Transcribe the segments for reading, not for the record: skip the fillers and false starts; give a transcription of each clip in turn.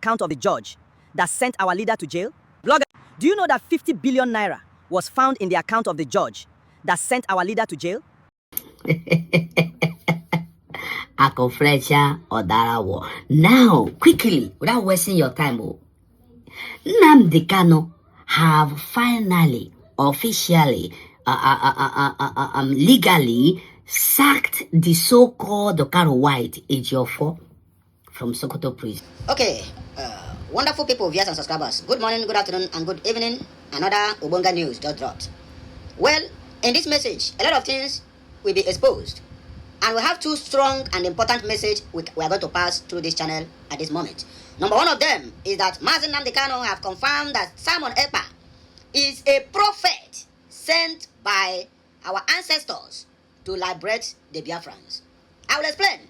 account of the judge that sent our leader to jail? Blogger, do you know that 50 billion naira was found in the account of the judge that sent our leader to jail? Ako Fletcher or Darawo. Now, quickly, without wasting your time, Nnamdi Kanu have finally, officially, legally sacked the so-called Okaro White Ejiofor from Sokoto prison. Okay, wonderful people, viewers and subscribers. Good morning, good afternoon, and good evening. Another Ubonga news just dropped. Well, in this message, a lot of things will be exposed. And we have two strong and important messages we are going to pass through this channel at this moment. Number one of them is that Nnamdi Kanu have confirmed that Simon Ekpa is a prophet sent by our ancestors to liberate the Biafrans. I will explain.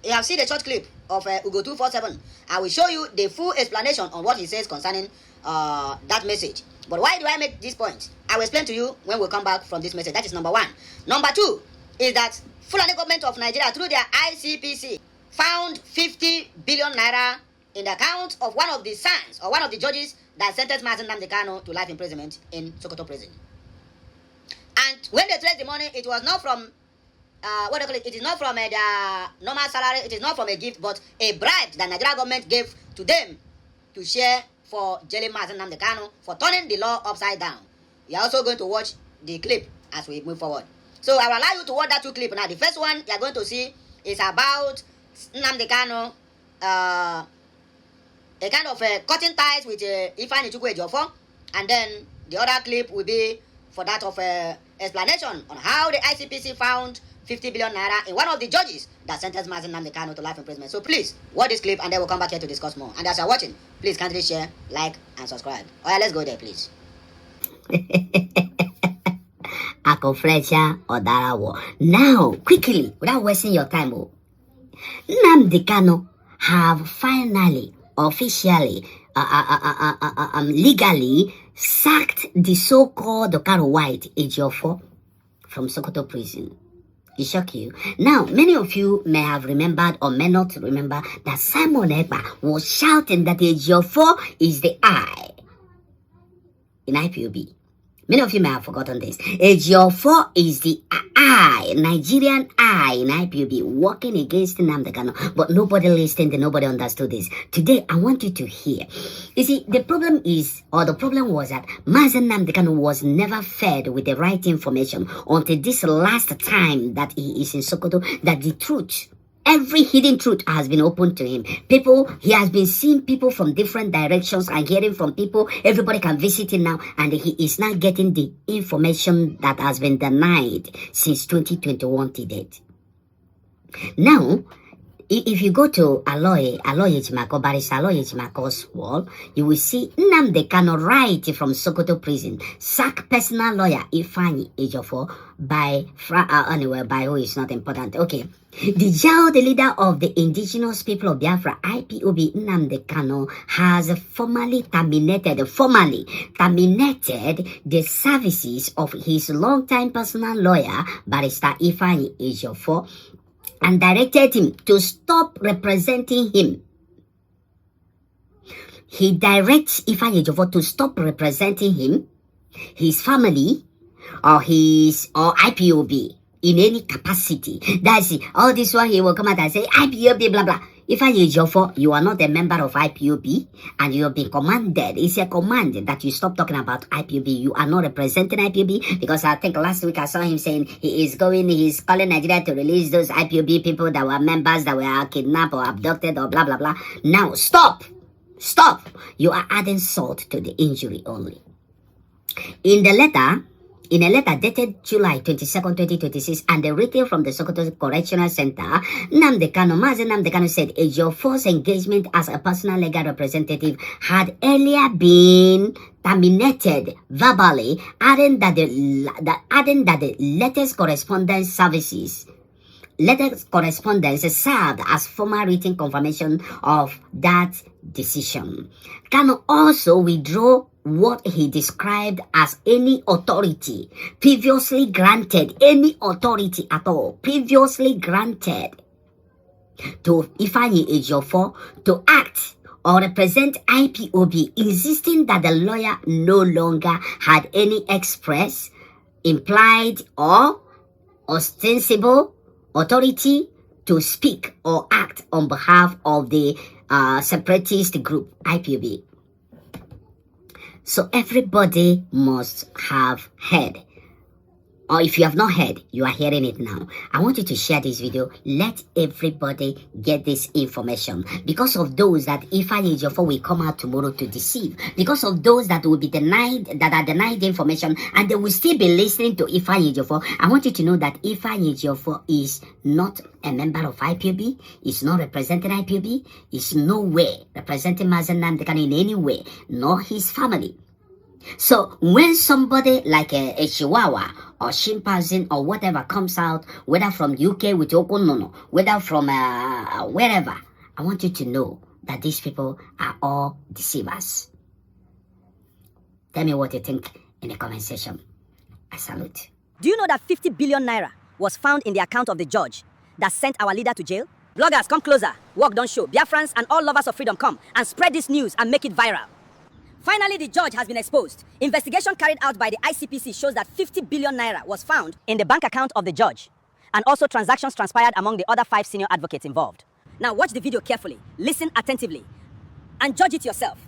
You have seen the short clip of Ugo 247. I will show you the full explanation on what he says concerning that message. But why do I make this point? I will explain to you when we come back from this message. That is number one. Number two is that Fulani government of Nigeria, through their ICPC, found 50 billion naira in the account of one of the sons or one of the judges that sentenced Nnamdi Kanu to life imprisonment in Sokoto prison. And when they traced the money, it was not from what do you call it? It is not from the normal salary. It is not from a gift, but a bribe that Nigeria government gave to them to share for jailing Nnamdi Kanu for turning the law upside down. You are also going to watch the clip as we move forward. So I will allow you to watch that two clips. Now, the first one you are going to see is about Nnamdi Kanu, a kind of cutting ties with Ifeanyi Chukwu Ejiofor, and then the other clip will be for that of explanation on how the ICPC found 50 billion naira in one of the judges that sentenced Nnamdi Kanu to life imprisonment. So please watch this clip and then we'll come back here to discuss more. And as you're watching, please kindly share, like, and subscribe. Alright, let's go there, please. Ako Fletcher or Darawo. Now, quickly, without wasting your time, Nnamdi Kanu have finally, officially, legally sacked the so-called Okaro White Ejiofor from Sokoto prison. It shock you. Now, many of you may have remembered or may not remember that Simon Ekpa was shouting that Ejiofor is the eye in IPOB. Many of you may have forgotten this. Ejiofor is the eye, Nigerian eye in IPOB, working against Nnamdi Kanu. But nobody listened and nobody understood this. Today, I want you to hear. You see, the problem was that Nnamdi Kanu was never fed with the right information until this last time that he is in Sokoto, that the truth, every hidden truth has been opened to him. He has been seeing people from different directions and hearing from people. Everybody can visit him now, and he is now getting the information that has been denied since 2021 to date. Now, if you go to Barrister Aloy Ejimako's wall, you will see Nnamdi Kanu right from Sokoto prison sack personal lawyer Ifeanyi Ejiofor by who is not important. Okay. The leader of the indigenous people of Biafra, IPOB, Nnamdi Kanu, has formally terminated the services of his longtime personal lawyer, Barrister Ifeanyi Ejiofor, and directed him to stop representing him. He directs Ifeanyi Ejiofor to stop representing him, his family, or IPOB in any capacity. That's it. All this one he will come out and say IPOB blah blah. Ifeanyi Ejiofor, you are not a member of IPOB and you have been commanded. It's a command that you stop talking about IPOB. You are not representing IPOB, because I think last week I saw him saying he's calling Nigeria to release those IPOB people that were members that were kidnapped or abducted or blah blah blah. Now stop. You are adding salt to the injury only. In a letter dated July 22nd, 2026, and written from the Sokoto Correctional Center, Nnamdi Kanu said Ejiofor's engagement as a personal legal representative had earlier been terminated verbally, adding that the latest correspondence served as formal written confirmation of that decision. Kanu also withdrew what he described as any authority previously granted to Ifeanyi Ejiofor to act or represent IPOB, insisting that the lawyer no longer had any express, implied, or ostensible authority to speak or act on behalf of the separatist group IPOB. So everybody must have heard, or if you have not heard, you are hearing it now. I want you to share this video. Let everybody get this information. Because of those that Ifeanyi Ejiofor will come out tomorrow to deceive. Because of those that will be denied, that are denied information, and they will still be listening to Ifeanyi Ejiofor. I want you to know that Ifeanyi Ejiofor is not a member of IPOB, is not representing IPOB, is nowhere representing Nnamdi Kanu in any way, nor his family. So when somebody like a Chihuahua or chimpanzee or whatever comes out, whether from UK with Okonono, whether from wherever, I want you to know that these people are all deceivers. Tell me what you think in the comment section. I salute. Do you know that 50 billion naira was found in the account of the judge that sent our leader to jail? Bloggers, come closer. Work don't show. Biafrans and all lovers of freedom, come and spread this news and make it viral. Finally, the judge has been exposed. Investigation carried out by the ICPC shows that 50 billion naira was found in the bank account of the judge, and also transactions transpired among the other 5 senior advocates involved. Now watch the video carefully, listen attentively, and judge it yourself.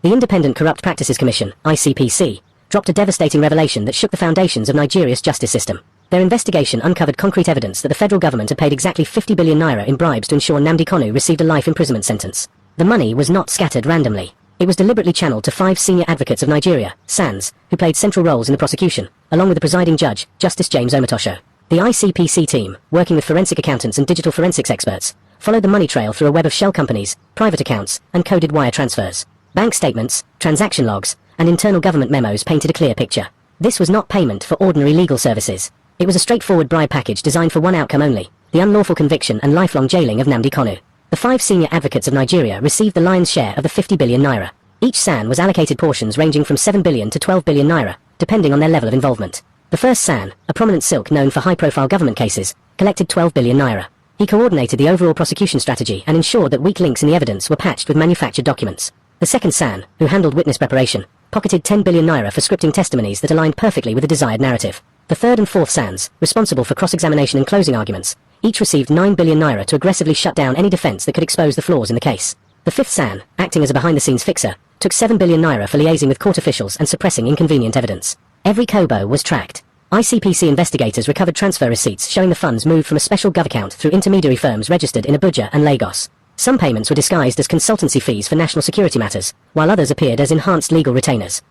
The Independent Corrupt Practices Commission, ICPC, dropped a devastating revelation that shook the foundations of Nigeria's justice system. Their investigation uncovered concrete evidence that the federal government had paid exactly 50 billion naira in bribes to ensure Nnamdi Kanu received a life imprisonment sentence. The money was not scattered randomly. It was deliberately channeled to 5 senior advocates of Nigeria, SANS, who played central roles in the prosecution, along with the presiding judge, Justice James Omotosho. The ICPC team, working with forensic accountants and digital forensics experts, followed the money trail through a web of shell companies, private accounts, and coded wire transfers. Bank statements, transaction logs, and internal government memos painted a clear picture. This was not payment for ordinary legal services. It was a straightforward bribe package designed for one outcome only: the unlawful conviction and lifelong jailing of Nnamdi Kanu. The 5 senior advocates of Nigeria received the lion's share of the 50 billion naira. Each SAN was allocated portions ranging from 7 billion to 12 billion naira, depending on their level of involvement. The first SAN, a prominent silk known for high-profile government cases, collected 12 billion naira. He coordinated the overall prosecution strategy and ensured that weak links in the evidence were patched with manufactured documents. The second SAN, who handled witness preparation, pocketed 10 billion naira for scripting testimonies that aligned perfectly with the desired narrative. The third and fourth SANs, responsible for cross-examination and closing arguments, each received 9 billion naira to aggressively shut down any defense that could expose the flaws in the case. The fifth SAN, acting as a behind-the-scenes fixer, took 7 billion naira for liaising with court officials and suppressing inconvenient evidence. Every kobo was tracked. ICPC investigators recovered transfer receipts showing the funds moved from a special gov account through intermediary firms registered in Abuja and Lagos. Some payments were disguised as consultancy fees for national security matters, while others appeared as enhanced legal retainers.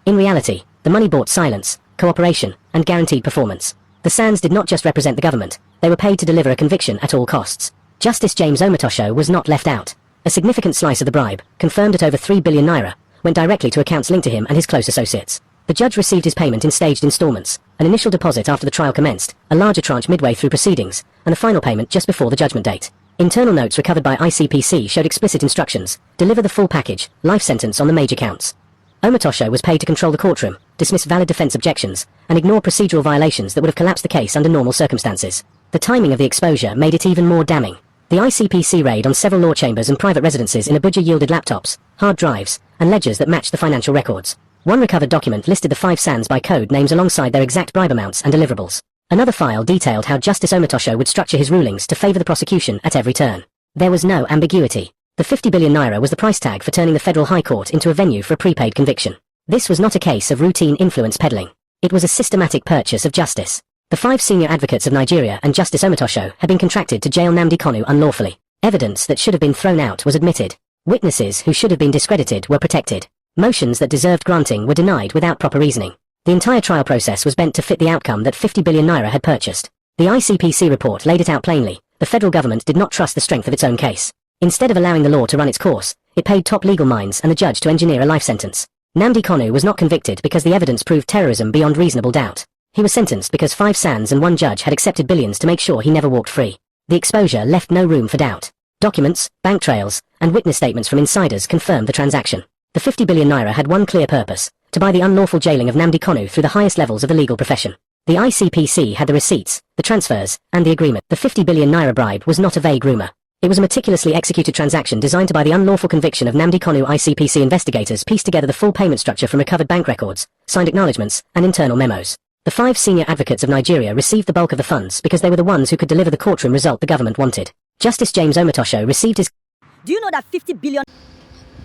In reality, the money bought silence, cooperation, and guaranteed performance. The SANs did not just represent the government, they were paid to deliver a conviction at all costs. Justice James Omotosho was not left out. A significant slice of the bribe, confirmed at over 3 billion naira, went directly to accounts linked to him and his close associates. The judge received his payment in staged installments, an initial deposit after the trial commenced, a larger tranche midway through proceedings, and a final payment just before the judgment date. Internal notes recovered by ICPC showed explicit instructions: deliver the full package, life sentence on the major counts. Omotosho was paid to control the courtroom, dismiss valid defense objections, and ignore procedural violations that would have collapsed the case under normal circumstances. The timing of the exposure made it even more damning. The ICPC raid on several law chambers and private residences in Abuja yielded laptops, hard drives, and ledgers that matched the financial records. One recovered document listed the 5 SANs by code names alongside their exact bribe amounts and deliverables. Another file detailed how Justice Omotosho would structure his rulings to favor the prosecution at every turn. There was no ambiguity. The 50 billion naira was the price tag for turning the Federal High Court into a venue for a prepaid conviction. This was not a case of routine influence peddling. It was a systematic purchase of justice. The 5 senior advocates of Nigeria and Justice Omotosho had been contracted to jail Nnamdi Kanu unlawfully. Evidence that should have been thrown out was admitted. Witnesses who should have been discredited were protected. Motions that deserved granting were denied without proper reasoning. The entire trial process was bent to fit the outcome that 50 billion naira had purchased. The ICPC report laid it out plainly. The federal government did not trust the strength of its own case. Instead of allowing the law to run its course, it paid top legal minds and the judge to engineer a life sentence. Nnamdi Kanu was not convicted because the evidence proved terrorism beyond reasonable doubt. He was sentenced because 5 SANs and 1 judge had accepted billions to make sure he never walked free. The exposure left no room for doubt. Documents, bank trails, and witness statements from insiders confirmed the transaction. The 50 billion naira had one clear purpose: to buy the unlawful jailing of Nnamdi Kanu through the highest levels of the legal profession. The ICPC had the receipts, the transfers, and the agreement. The 50 billion naira bribe was not a vague rumor. It was a meticulously executed transaction designed to, by the unlawful conviction of Nnamdi Kanu ICPC investigators, piece together the full payment structure from recovered bank records, signed acknowledgements, and internal memos. The 5 senior advocates of Nigeria received the bulk of the funds because they were the ones who could deliver the courtroom result the government wanted. Justice James Omotosho received his... Do you know that 50 billion...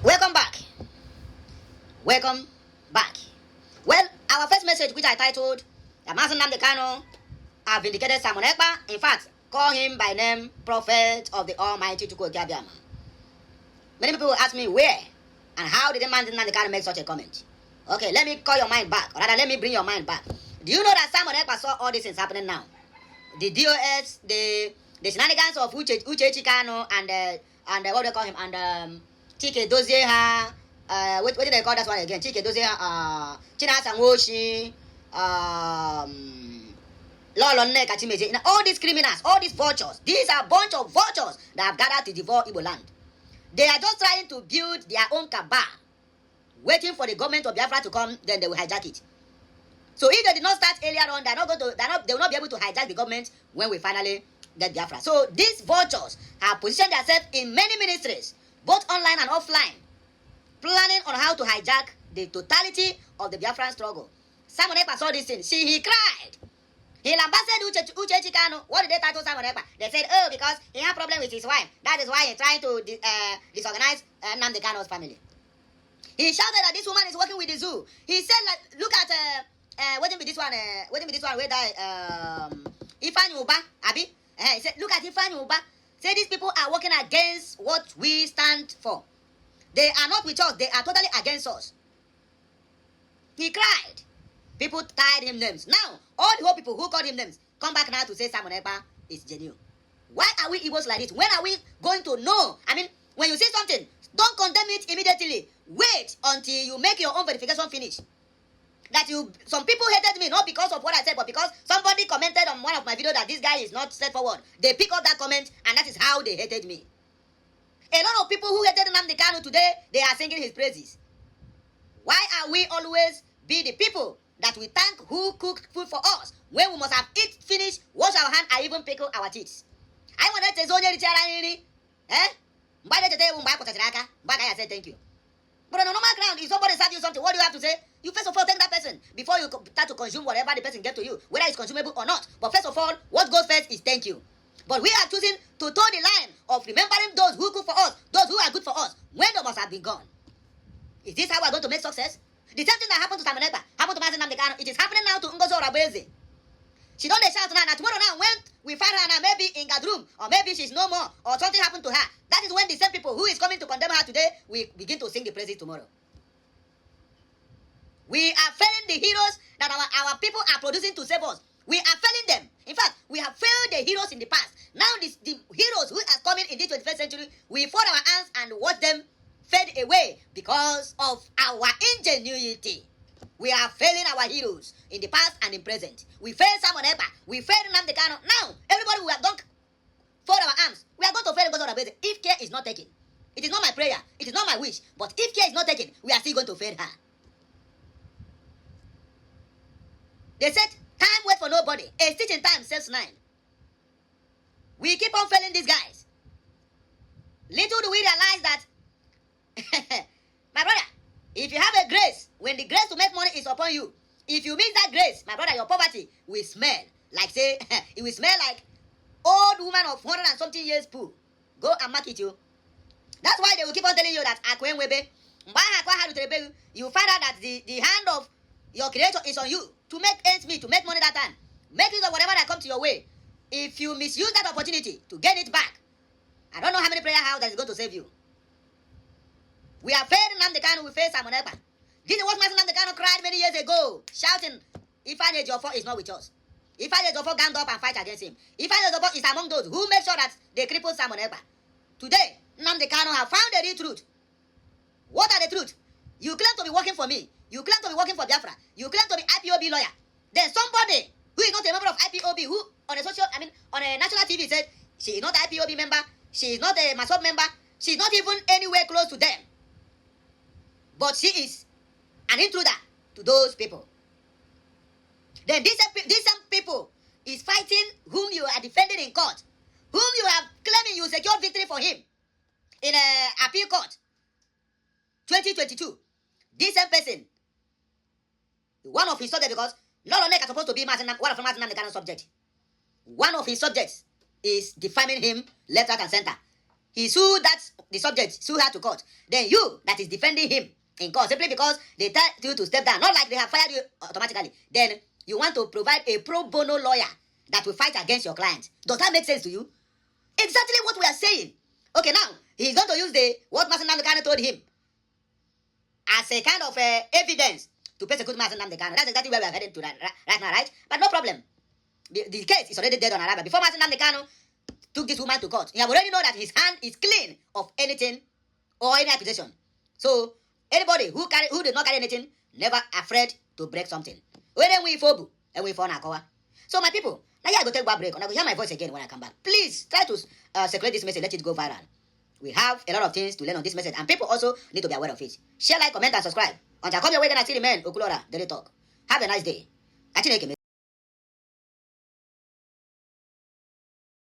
Welcome back. Welcome back. Well, our first message, which I titled, Master Nnamdi Kanu have vindicated Simon Ekpa. In fact, call him by name, Prophet of the Almighty Chukwu Okeabiama. Many people will ask me where and how did Master Nnamdi Kanu make such a comment? Okay, let me call your mind back, or rather, let me bring your mind back. Do you know that Simon Ekpa saw all these things happening now? The DOS, the shenanigans of Uche Kanu and what do they call him? And Chike Dozieha, what do they call that one again? Chike Dozieha, Chinasa Nwoshi, Lolone Kachimeje. All these criminals, all these vultures, these are a bunch of vultures that have gathered to devour Igbo land. They are just trying to build their own cabal, waiting for the government of Biafra to come, then they will hijack it. So if they did not start earlier on, they will not be able to hijack the government when we finally get Biafra. So these vultures have positioned themselves in many ministries, both online and offline, planning on how to hijack the totality of the Biafran struggle. Simon Ekpa saw this thing. He cried. He lambasted Uche Kanu. What did they title Simon Ekpa? They said, oh, because he had a problem with his wife. That is why he's trying to disorganize Nnamdi Kanu's family. He shouted that this woman is working with the zoo. He said, like, look at waiting be this one where die Ifeanyi Uba, Abi. He said, look at Ifeanyi Uba. Say these people are working against what we stand for. They are not with us. They are totally against us. He cried. People tied him names. Now, all the whole people who called him names come back now to say Simon Ekpa is genuine. Why are we Igbos like this? When are we going to know? I mean, when you say something, don't condemn it immediately. Wait until you make your own verification finish. Some people hated me not because of what I said, but because somebody commented on one of my videos that this guy is not straightforward. They pick up that comment, and that is how they hated me. A lot of people who hated Nnamdi Kanu today, they are singing his praises. Why are we always be the people that we thank who cook food for us when we must have eat, finish, wash our hands, and even pickle our teeth? I want to say, I said thank you. But on a normal ground, if somebody serves you something, what do you have to say? You first of all thank that person before you start to consume whatever the person gets to you, whether it's consumable or not. But first of all, what goes first is thank you. But we are choosing to toe the line of remembering those who cook for us, those who are good for us, when they must have been gone. Is this how we are going to make success? The same thing that happened to Simon Ekpa, happened to Master Nnamdi Kanu, it is happening now to Ngozi Orabeze. She don't shout now. Tomorrow now, when we find her now, maybe in God's room, or maybe she's no more, or something happened to her. That is when the same people who is coming to condemn her today, we begin to sing the praises tomorrow. We are failing the heroes that our people are producing to save us. We are failing them. In fact, we have failed the heroes in the past. Now the heroes who are coming in this 21st century, we fold our hands and watch them fade away because of our ingenuity. We are failing our heroes in the past and in present. We failed Simon Ekpa. We failed Nnamdi Kanu. Now, everybody we have done fold our arms. We are going to fail because of the if care is not taken. It is not my prayer. It is not my wish. But if care is not taken, we are still going to fail her. They said, time waits for nobody. A stitch in time saves 9. We keep on failing these guys. Little do we realize that, my brother, if you have a grace, when the grace to make money is upon you, if you miss that grace, my brother, your poverty will smell. Like say, it will smell like old woman of 100 and something years poo. Go and mark it you. That's why they will keep on telling you that you find out that the hand of your creator is on you to make ends meet, to make money that time. Make use of whatever that comes to your way. If you misuse that opportunity to get it back, I don't know how many prayer house that is going to save you. We have failed Nnamdi Kanu, we failed Simon Ekpa. This is what Master Nnamdi Kanu cried many years ago, shouting, Ifeanyi Ejiofor is not with us. Ifeanyi Ejiofor ganged up and fight against him. Ifeanyi Ejiofor is among those who made sure that they crippled Simon Ekpa. Today, Nnamdi Kanu have found the real truth. What are the truth? You claim to be working for me. You claim to be working for Biafra. You claim to be IPOB lawyer. Then somebody who is not a member of IPOB, who on a national TV said she is not an IPOB member, she is not a MASOB member, she is not even anywhere close to them. But she is an intruder to those people. Then these same people is fighting whom you are defending in court whom you have claiming you secured victory for him in appeal court 2022. This same person, one of his subjects, because not only is supposed to be one of Nnamdi Kanu's subject, one of his subjects is defaming him left, right, and center. He sued the subject, sued her to court. Then you, that is defending him in court, simply because they tell you to step down, not like they have fired you automatically. Then you want to provide a pro bono lawyer that will fight against your client. Does that make sense to you? Exactly what we are saying. Okay, now, he's going to use what Master Nnamdi Kanu told him as a kind of evidence to persecute Master Nnamdi Kanu. That's exactly where we are heading to right now, right? But no problem. The case is already dead on arrival. Before Master Nnamdi Kanu took this woman to court, he have already know that his hand is clean of anything or any accusation. So, anybody who did not carry anything, never afraid to break something. So, my people, now I go take a break, and I will hear my voice again when I come back. Please try to circulate this message, let it go viral. We have a lot of things to learn on this message, and people also need to be aware of it. Share, like, comment, and subscribe. Until I come your way, and I see the man, Okulora, Daily Talk. Have a nice day.